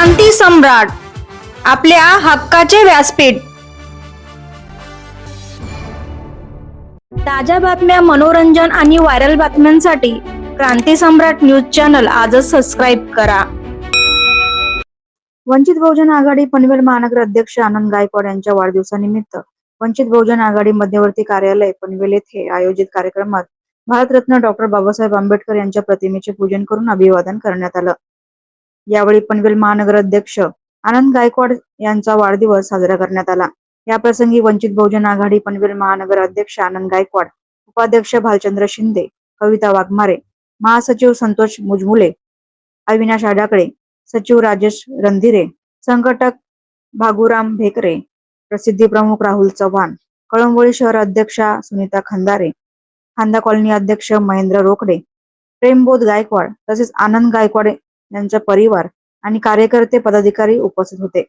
क्रांती सम्राट, आपल्या हक्काचे व्यासपीठ. ताज्या बातम्या, मनोरंजन आणि व्हायरल बातम्यांसाठी क्रांती सम्राट न्यूज चॅनल आजच सबस्क्राईब करा. वंचित बहुजन आघाडी पनवेल महानगर अध्यक्ष आनंद गायकवाड यांच्या वाढदिवसानिमित्त वंचित बहुजन आघाडी मध्यवर्ती कार्यालय पनवेल येथे आयोजित कार्यक्रमात भारतरत्न डॉ. बाबासाहेब आंबेडकर यांच्या प्रतिमेचे पूजन करून अभिवादन करण्यात आलं. यावेळी पनवेल महानगर अध्यक्ष आनंद गायकवाड यांचा वाढदिवस साजरा करण्यात आला. याप्रसंगी वंचित बहुजन आघाडी पनवेल महानगर अध्यक्ष आनंद गायकवाड, उपाध्यक्ष भालचंद्र शिंदे, कविता वाघमारे, महासचिव संतोष मुजमुले, अविनाश आडाकडे, सचिव राजेश रणधीरे, संघटक भागुराम भेकरे, प्रसिद्धी प्रमुख राहुल चव्हाण, कळंबोली शहर अध्यक्षा सुनीता खंदारे, खांदा कॉलनी अध्यक्ष महेंद्र रोकडे, प्रेमबोध गायकवाड तसेच आनंद गायकवाड यांचा परिवार आणि कार्यकर्ते पदाधिकारी उपस्थित होते.